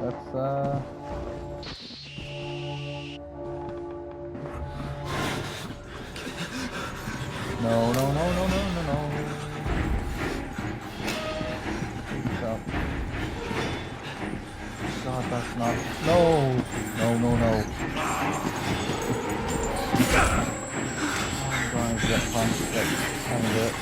let's No, no, no, no, no, no, no. Stop. God, that's not... No! No, no, no. I'm going to get punched. That's kind of it.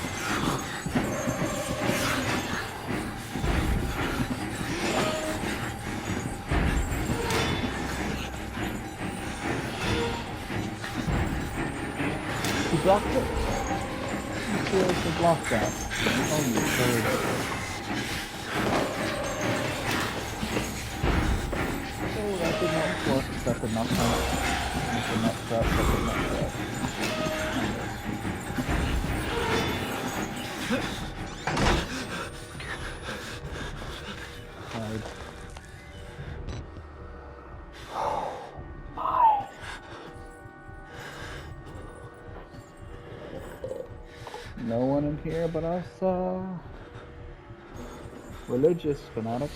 He blocked it? He seriously blocked that. Oh, you bird. Oh, that did not work. That did not count. That did not count. That did not count. Hide. Oh my. No one in here but us, religious fanatics.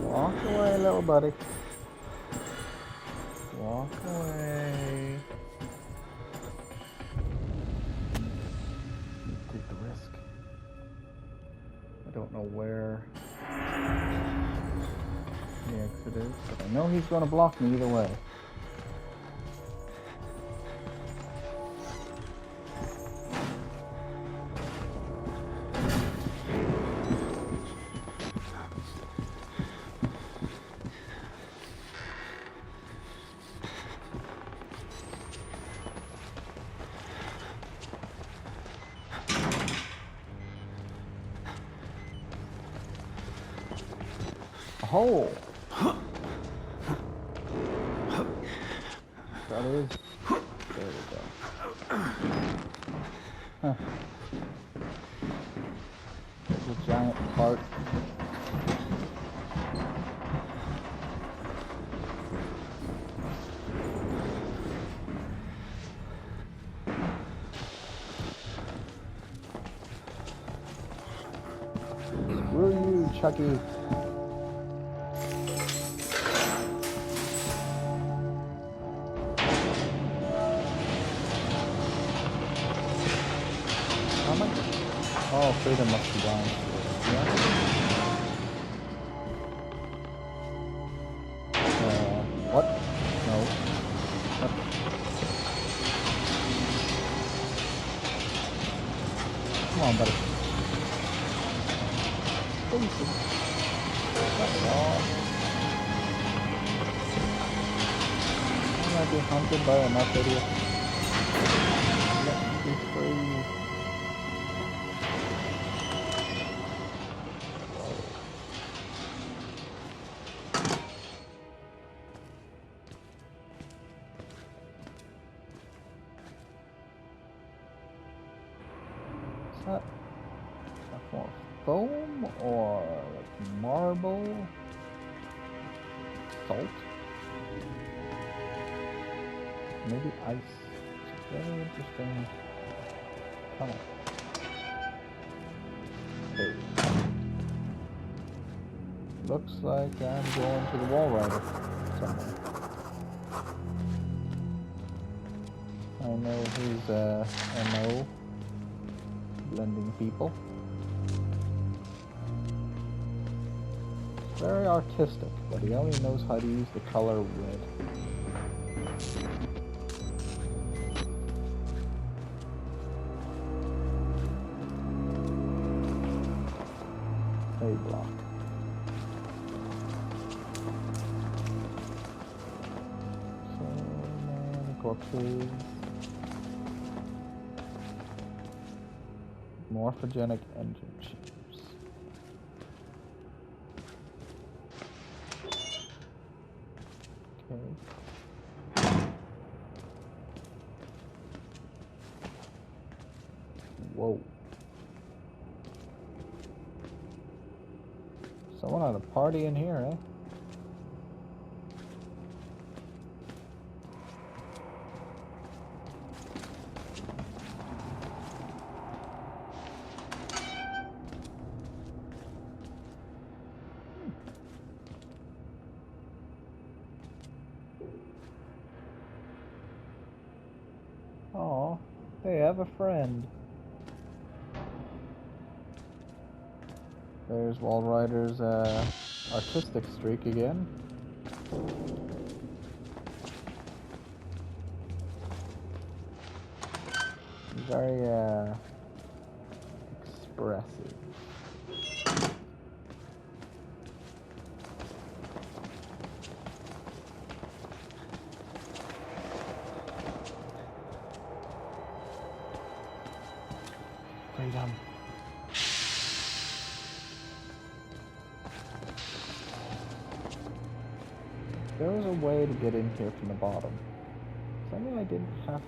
Walk away, little buddy. Walk away. Take the risk. I don't know where the exit is, but I know he's going to block me either way. Hole. That is. There we go. Huh. There's a giant part. Screw you, Chucky. Oh, freedom must be gone. Yeah. What? No. What? Come on, buddy. Easy. That's all. I might be hunted by enough idiots. Let me be free. That more foam or like marble? Salt? Maybe ice. It's very interesting. Come on. There we go. Looks like I'm going to the wall rider somewhere. I know his MO. Blending people. Very artistic, but he only knows how to use the color red. A block. So many corpses. Morphogenic engine chips. Whoa. Someone had a party in here, eh? Oh, they have a friend. There's Walrider's artistic streak again. Very expressive. Freedom. There was a way to get in here from the bottom. So I mean I didn't have to.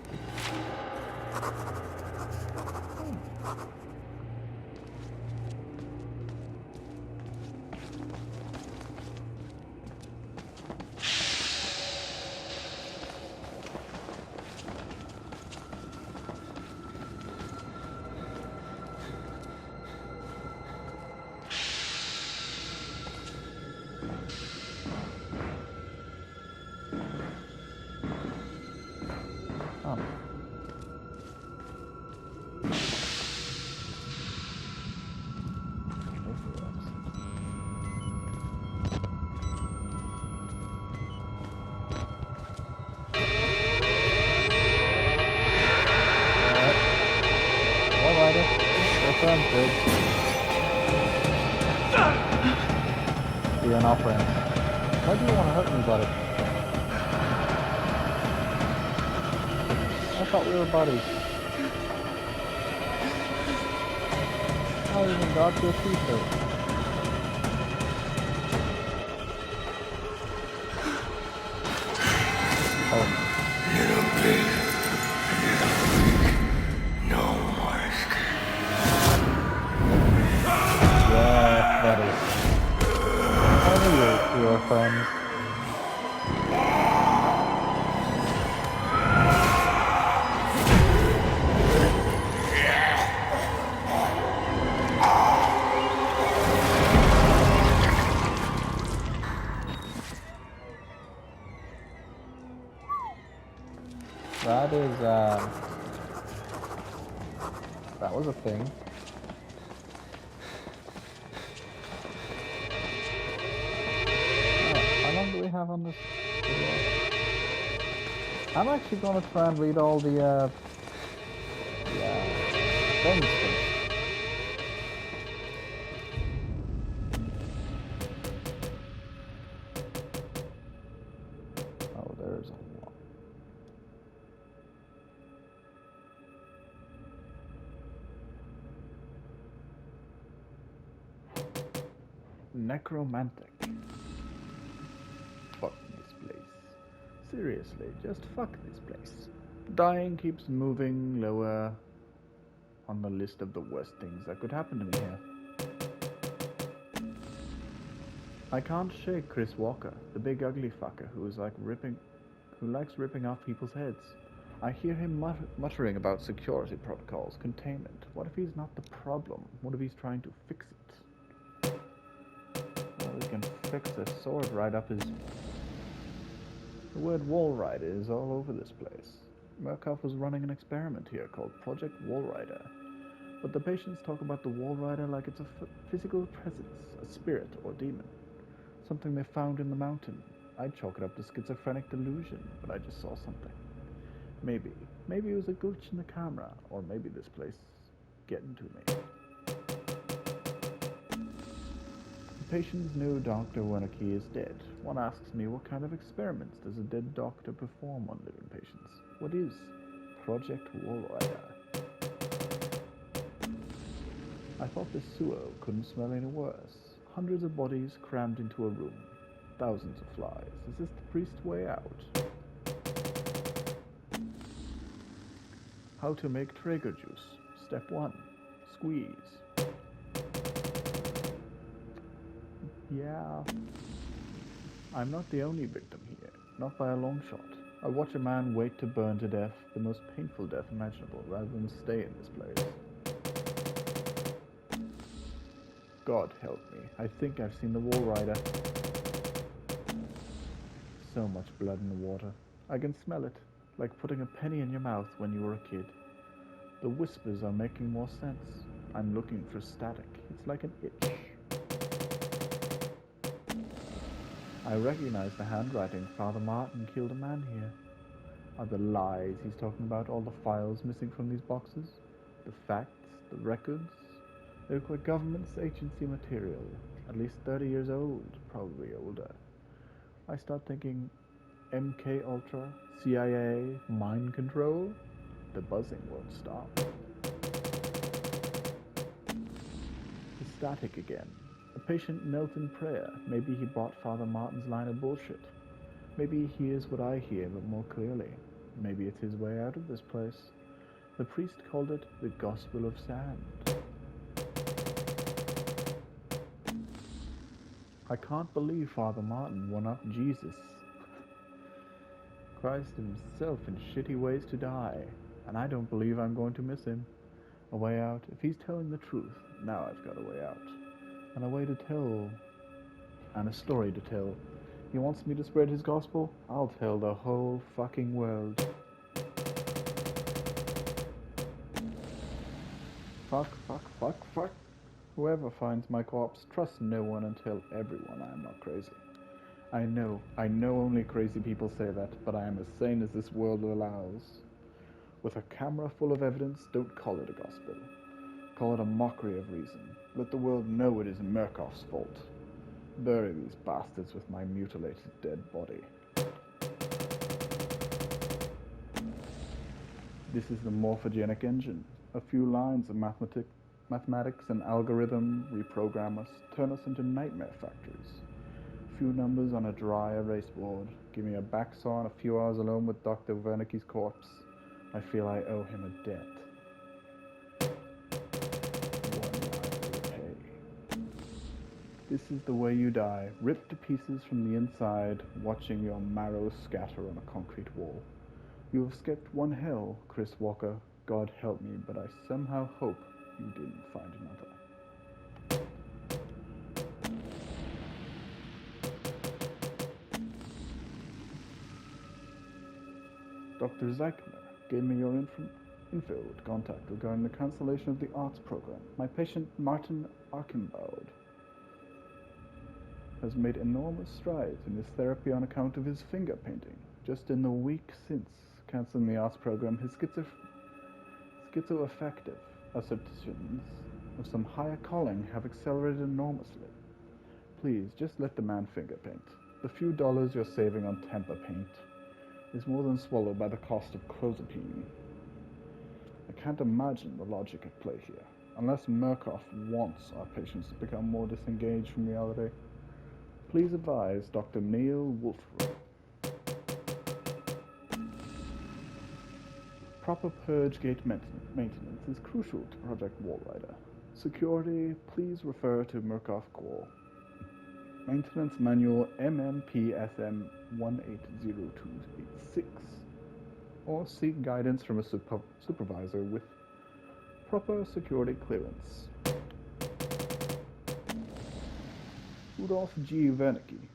You're an offering. Why do you want to hurt me, buddy? I thought we were buddies. I even got your t-shirt. Little pig. No more escape. Yeah, buddy. I knew you were friends. That was a thing. How long do we have on this video? I'm actually going to try and read all the things first. Oh, there's a lot. Necromantic. Fuck this place. Seriously, just fuck this place. Dying keeps moving lower on the list of the worst things that could happen to me here. I can't shake Chris Walker, the big ugly fucker who likes ripping off people's heads. I hear him muttering about security protocols, containment. What if he's not the problem? What if he's trying to fix it? Well, he can fix a sword right up his... The word Walrider is all over this place. Murkoff was running an experiment here called Project Walrider. But the patients talk about the Walrider like it's a physical presence, a spirit or demon. Something they found in the mountain. I'd chalk it up to schizophrenic delusion, but I just saw something. Maybe it was a glitch in the camera, or maybe this place is getting to me. The patient's new Dr. Wernicke is dead. One asks me, what kind of experiments does a dead doctor perform on living patients? What is Project Walrider? I thought this sewer couldn't smell any worse. Hundreds of bodies crammed into a room. Thousands of flies. Is this the priest's way out? How to make Traeger juice. Step 1. squeeze. Yeah, I'm not the only victim here, not by a long shot. I watch a man wait to burn to death, the most painful death imaginable, rather than stay in this place. God help me, I think I've seen the wall rider. So much blood in the water. I can smell it, like putting a penny in your mouth when you were a kid. The whispers are making more sense. I'm looking for static. It's like an itch. I recognize the handwriting. Father Martin killed a man here. Are the lies he's talking about all the files missing from these boxes? The facts? The records? They look like government's agency material. At least 30 years old, probably older. I start thinking, MK Ultra, CIA, mind control? The buzzing won't stop. The static again. A patient knelt in prayer. Maybe he bought Father Martin's line of bullshit. Maybe he hears what I hear, but more clearly. Maybe it's his way out of this place. The priest called it the Gospel of Sand. I can't believe Father Martin won up Jesus. Christ himself in shitty ways to die, and I don't believe I'm going to miss him. A way out. If he's telling the truth, now I've got a way out. And a way to tell, and a story to tell. He wants me to spread his gospel? I'll tell the whole fucking world. Fuck, fuck, fuck, fuck. Whoever finds my corpse, trust no one and tell everyone I am not crazy. I know only crazy people say that, but I am as sane as this world allows. With a camera full of evidence, don't call it a gospel. Call it a mockery of reason. Let the world know it is Murkoff's fault. Bury these bastards with my mutilated dead body. This is the morphogenic engine. A few lines of mathematics and algorithm reprogram us, turn us into nightmare factories. A few numbers on a dry erase board. Give me a backsaw and a few hours alone with Dr. Wernicke's corpse. I feel I owe him a debt. This is the way you die, ripped to pieces from the inside, watching your marrow scatter on a concrete wall. You have skipped one hell, Chris Walker. God help me, but I somehow hope you didn't find another. Dr. Zeichner gave me your info to contact regarding the cancellation of the arts program. My patient, Martin Archambaud, has made enormous strides in his therapy on account of his finger painting. Just in the week since cancelling the arts program, his schizoaffective assertions of some higher calling have accelerated enormously. Please, just let the man finger paint. The few dollars you're saving on temper paint is more than swallowed by the cost of clozapine. I can't imagine the logic at play here, unless Murkoff wants our patients to become more disengaged from reality. Please advise Dr. Neil Wolfram. Proper purge gate maintenance is crucial to Project Wallrider. Security, please refer to Murkoff Core. Maintenance Manual MMPSM 180286, or seek guidance from a supervisor with proper security clearance. Rudolf G. Wernicke.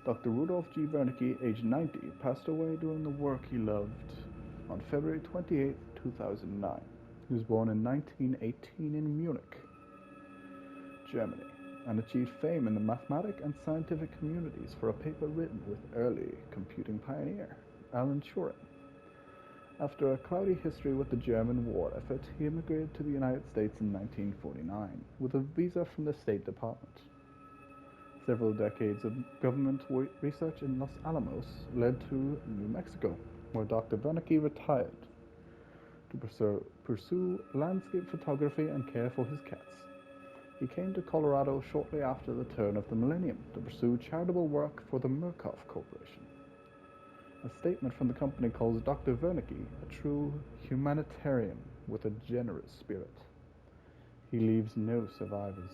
Dr. Rudolf G. Wernicke, age 90, passed away doing the work he loved on February 28, 2009. He was born in 1918 in Munich, Germany, and achieved fame in the mathematic and scientific communities for a paper written with early computing pioneer Alan Turing. After a cloudy history with the German war effort, he immigrated to the United States in 1949 with a visa from the State Department. Several decades of government research in Los Alamos led to New Mexico, where Dr. Wernicke retired to pursue landscape photography and care for his cats. He came to Colorado shortly after the turn of the millennium to pursue charitable work for the Murkoff Corporation. A statement from the company calls Dr. Wernicke a true humanitarian with a generous spirit. He leaves no survivors.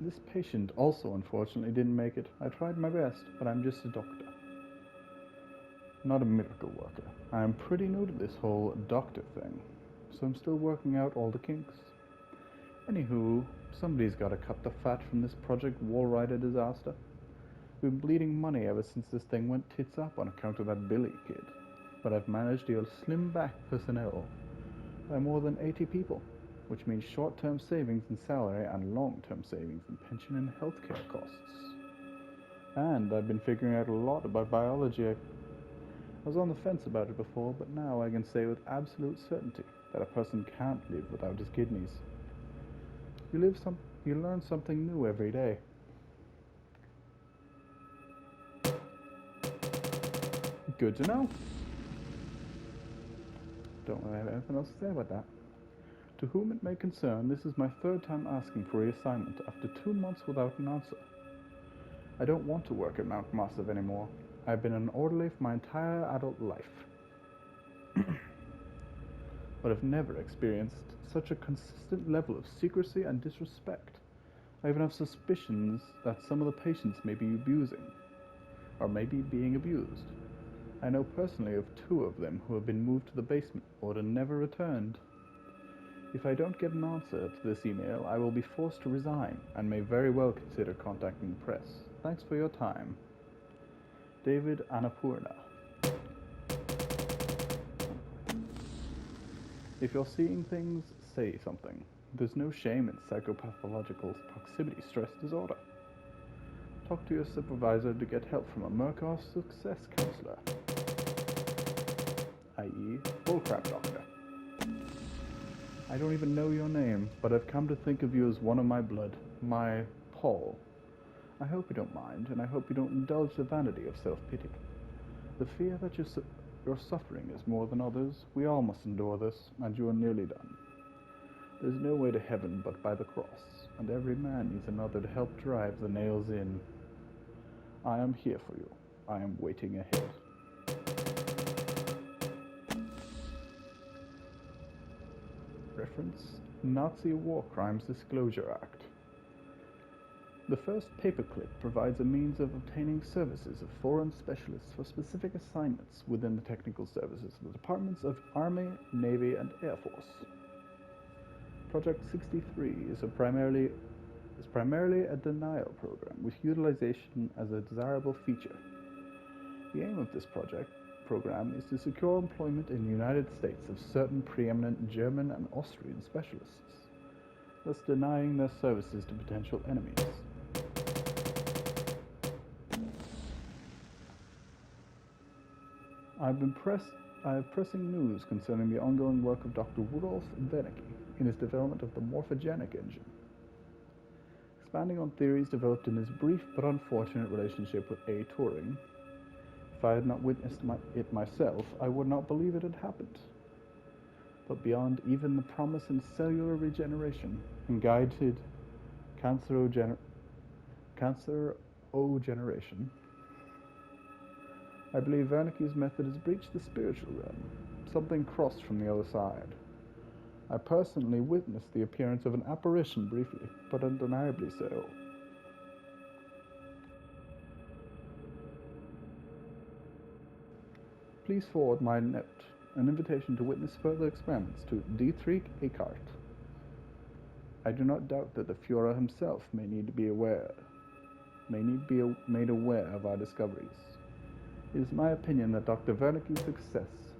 This patient also unfortunately didn't make it. I tried my best, but I'm just a doctor. Not a miracle worker. I am pretty new to this whole doctor thing, so I'm still working out all the kinks. Anywho, somebody's gotta cut the fat from this Project Wallrider disaster. We've been bleeding money ever since this thing went tits up on account of that Billy kid. But I've managed to slim back personnel by more than 80 people, which means short-term savings in salary and long-term savings in pension and healthcare costs. And I've been figuring out a lot about biology. I was on the fence about it before, but now I can say with absolute certainty that a person can't live without his kidneys. You learn something new every day. Good to know. Don't really have anything else to say about that. To whom it may concern, this is my third time asking for reassignment after 2 months without an answer. I don't want to work at Mount Massive anymore. I've been an orderly for my entire adult life. But I've never experienced such a consistent level of secrecy and disrespect. I even have suspicions that some of the patients may be abusing, or may be being abused. I know personally of 2 of them who have been moved to the basement or never returned. If I don't get an answer to this email, I will be forced to resign and may very well consider contacting the press. Thanks for your time. David Annapurna. If you're seeing things, say something. There's no shame in psychopathological proximity stress disorder. Talk to your supervisor to get help from a Murkoff success counselor, i.e. bullcrap doctor. I don't even know your name, but I've come to think of you as one of my blood, my Paul. I hope you don't mind, and I hope you don't indulge the vanity of self-pity. The fear that your suffering is more than others. We all must endure this, and you are nearly done. There's no way to heaven but by the cross, and every man needs another to help drive the nails in. I am here for you. I am waiting ahead. Reference: Nazi War Crimes Disclosure Act. The first paperclip provides a means of obtaining services of foreign specialists for specific assignments within the technical services of the Departments of Army, Navy, and Air Force. Project 63 is primarily a denial program with utilization as a desirable feature. The aim of this program is to secure employment in the United States of certain preeminent German and Austrian specialists, thus denying their services to potential enemies. I have pressing news concerning the ongoing work of Dr. Rudolf Wernicke in his development of the morphogenic engine. Expanding on theories developed in his brief but unfortunate relationship with A. Turing, if I had not witnessed it myself, I would not believe it had happened. But beyond even the promise in cellular regeneration and guided cancerogeneration, I believe Wernicke's method has breached the spiritual realm, something crossed from the other side. I personally witnessed the appearance of an apparition briefly, but undeniably so. Please forward my note, an invitation to witness further experiments to Dietrich Eckart. I do not doubt that the Führer himself may need to be made aware of our discoveries. It is my opinion that Dr. Wernicke's success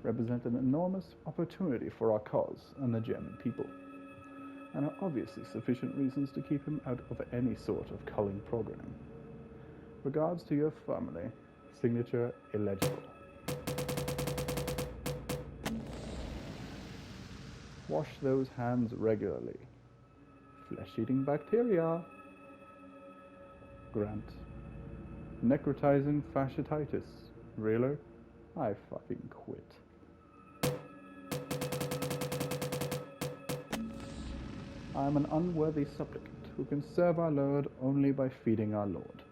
represents an enormous opportunity for our cause and the German people, and are obviously sufficient reasons to keep him out of any sort of culling program. Regards to your family. Signature illegible. Wash those hands regularly. Flesh-eating bacteria. Grant. Necrotizing fasciitis. Really? I fucking quit. I am an unworthy supplicant who can serve our Lord only by feeding our Lord.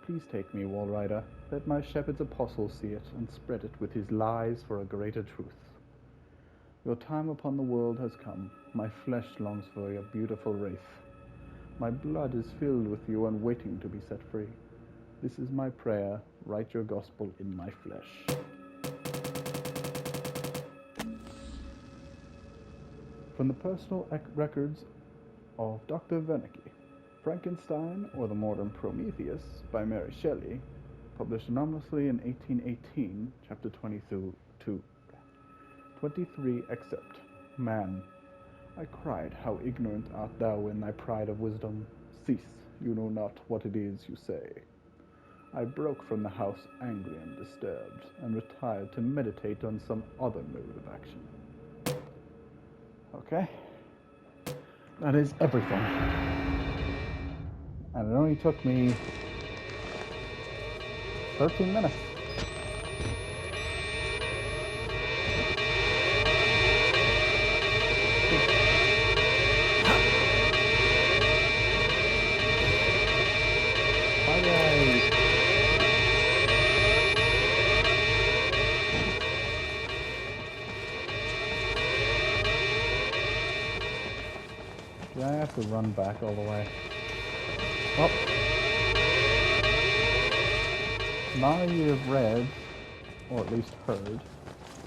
Please take me, Wallrider. Let my shepherd's apostle see it, and spread it with his lies for a greater truth. Your time upon the world has come. My flesh longs for your beautiful wraith. My blood is filled with you and waiting to be set free. This is my prayer. Write your gospel in my flesh. From the personal records of Dr. Wernicke, Frankenstein, or the Modern Prometheus, by Mary Shelley, published anonymously in 1818, chapter 22, 23, except, Man, I cried, how ignorant art thou in thy pride of wisdom! Cease, you know not what it is you say. I broke from the house angry and disturbed, and retired to meditate on some other mode of action. Okay? That is everything. And it only took me 13 minutes. Yeah, I have to run back all the way. Well, now you've read, or at least heard,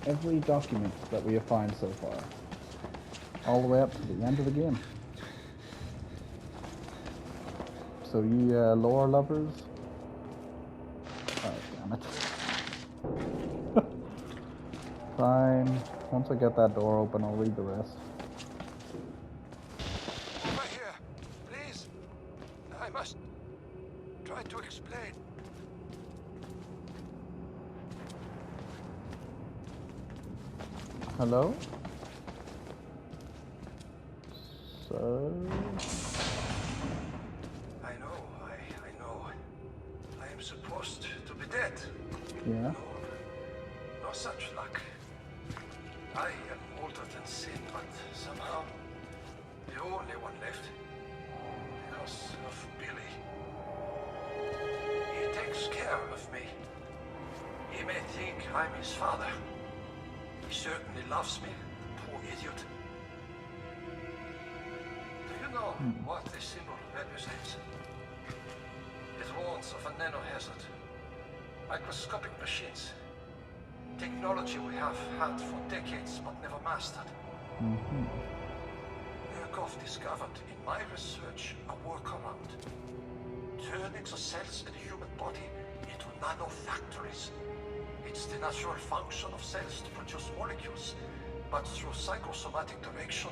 every document that we have found so far. All the way up to the end of the game. So you lore lovers... Oh, damn it. Fine. Once I get that door open, I'll read the rest. Try to explain. Hello? Sir? I know. I am supposed to be dead. Yeah? No such luck. I am older than sin, but somehow the only one left. Because of Billy. He takes care of me. He may think I'm his father. He certainly loves me, poor idiot. Do you know what this symbol represents? It warns of a nanohazard. Microscopic machines. Technology we have had for decades but never mastered. Murkoff discovered in my research a workaround. Turning the cells in the human body into nanofactories. It's the natural function of cells to produce molecules, but through psychosomatic direction,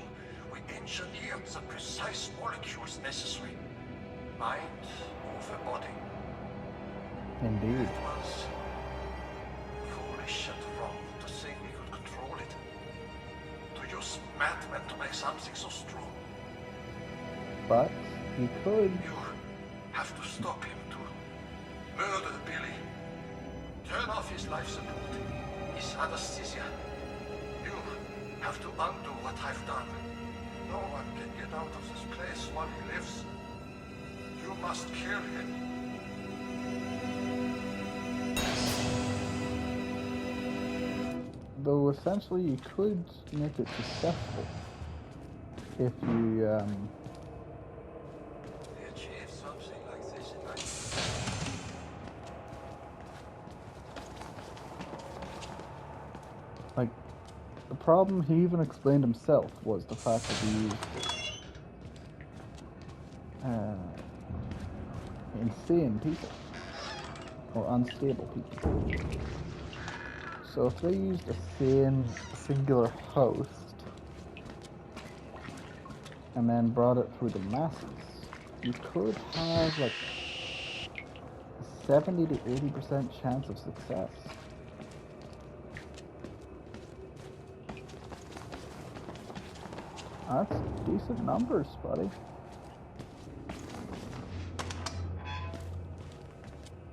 we engineer the precise molecules necessary. Mind over body. Indeed. It was foolish and wrong to think we could control it. To use madmen to make something so strong. But you could. You have to stop him to murder Billy. Turn off his life support, his anesthesia. You have to undo what I've done. No one can get out of this place while he lives. You must kill him. Though essentially you could make it successful if you Achieve something like this in life. like the problem he even explained himself was the fact that he used insane people or unstable people. So if they used a sane singular host and then brought it through the masses, you could have like a 70 to 80% chance of success. That's decent numbers, buddy.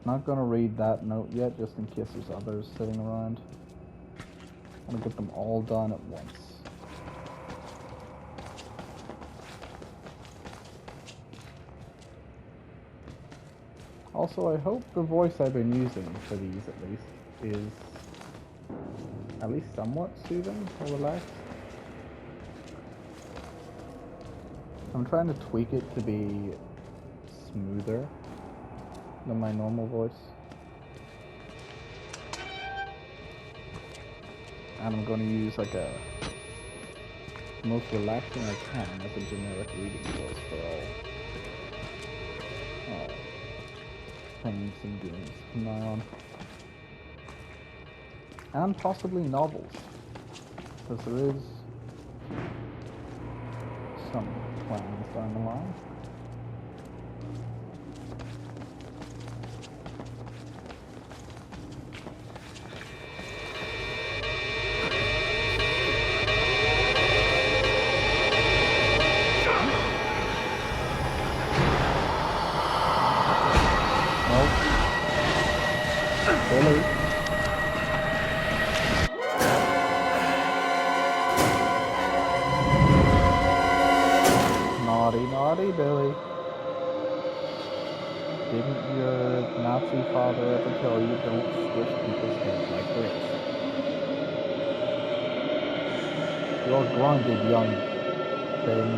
Not gonna read that note yet, just in case there's others sitting around. I'm gonna get them all done at once. Also, I hope the voice I've been using for these, at least, is at least somewhat soothing or relaxed. I'm trying to tweak it to be smoother than my normal voice. And I'm going to use like a most relaxing I can as a generic reading voice for all things and games from now on. And possibly novels, because there is some plans down the line. Billy. Naughty, naughty Billy. Didn't your Nazi father ever tell you don't squish people's heads like this? You're grounded, young thing.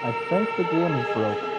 I think the game is broke.